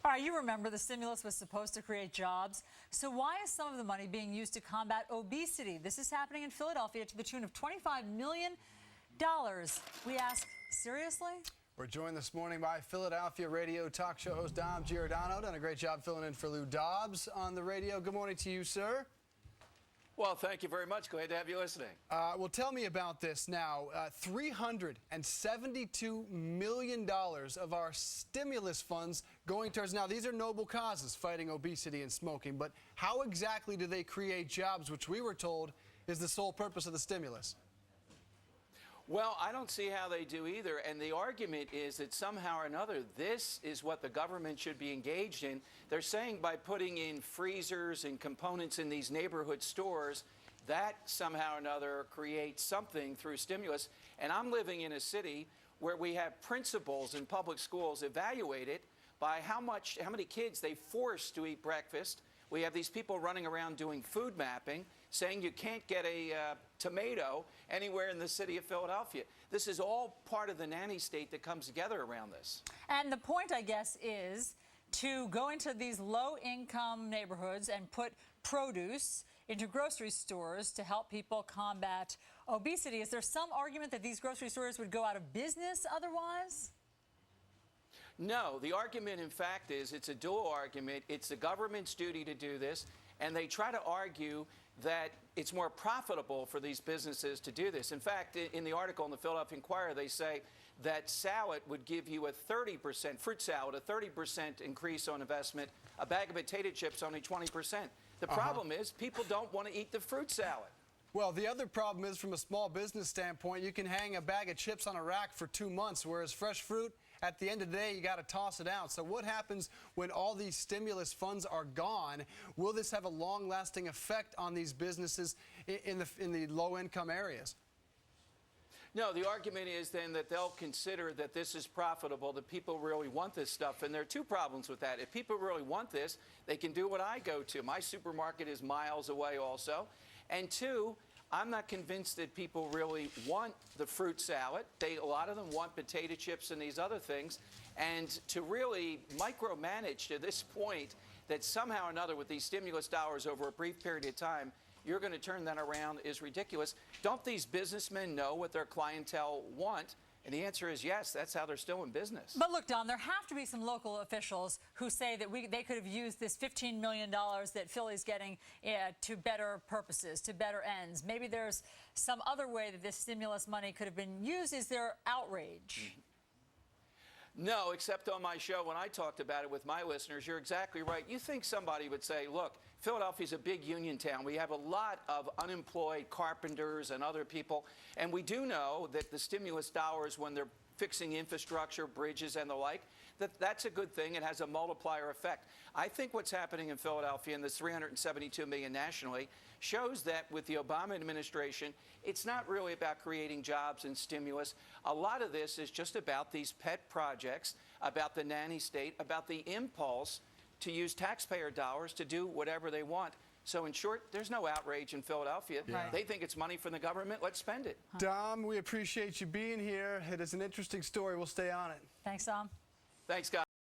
All right, you remember the stimulus was supposed to create jobs. So why is some of the money being used to combat obesity? This is happening in Philadelphia to the tune of $25 million. We ask, seriously? We're joined this morning by Philadelphia radio talk show host Dom Giordano. Done a great job filling in for Lou Dobbs on the radio. Good morning to you, sir. Well, thank you very much. Glad to have you listening. Well, tell me about this now. $372 million of our stimulus funds going towards, now these are noble causes, fighting obesity and smoking, but how exactly do they create jobs, which we were told is the sole purpose of the stimulus? Well, I don't see how they do either, and the argument is that somehow or another this is what the government should be engaged in. They're saying by putting in freezers and components in these neighborhood stores, that somehow or another creates something through stimulus. And I'm living in a city where we have principals in public schools evaluated by how many kids they force to eat breakfast. We have these people running around doing food mapping, saying you can't get a tomato anywhere in the city of Philadelphia. This is all part of the nanny state that comes together around this. And the point, I guess, is to go into these low-income neighborhoods and put produce into grocery stores to help people combat obesity. Is there some argument that these grocery stores would go out of business otherwise? No, the argument, in fact, is it's a dual argument. It's the government's duty to do this, and they try to argue that it's more profitable for these businesses to do this. In fact, in the article in the Philadelphia Inquirer, they say that salad would give you a 30%, fruit salad, a 30% increase on investment, a bag of potato chips only 20%. The problem is people don't want to eat the fruit salad. Well, the other problem is, from a small business standpoint, you can hang a bag of chips on a rack for 2 months, whereas fresh fruit, at the end of the day, you got to toss it out. So what happens when all these stimulus funds are gone? Will this have a long-lasting effect on these businesses in the low-income areas? No, the argument is then that they'll consider that this is profitable, that people really want this stuff. And there are two problems with that. If people really want this, they can do what I go to. My supermarket is miles away also. And two, I'm not convinced that people really want the fruit salad. A lot of them want potato chips and these other things. And to really micromanage to this point that somehow or another with these stimulus dollars over a brief period of time, you're going to turn that around is ridiculous. Don't these businessmen know what their clientele want? And the answer is yes, that's how they're still in business. But look, Dom, there have to be some local officials who say that they could have used this $15 million that Philly's getting to better purposes, to better ends. Maybe there's some other way that this stimulus money could have been used. Is there outrage? No, except on my show when I talked about it with my listeners. You're exactly right. You think somebody would say, look, Philadelphia's a big union town. We have a lot of unemployed carpenters and other people. And we do know that the stimulus dollars, when they're fixing infrastructure, bridges and the like, that's a good thing. It has a multiplier effect. I think what's happening in Philadelphia, and this $372 million nationally, shows that with the Obama administration, it's not really about creating jobs and stimulus. A lot of this is just about these pet projects, about the nanny state, about the impulse to use taxpayer dollars to do whatever they want. So in short, there's no outrage in Philadelphia. Yeah. They think it's money from the government. Let's spend it. Dom, we appreciate you being here. It is an interesting story. We'll stay on it. Thanks, Dom. Thanks, guys.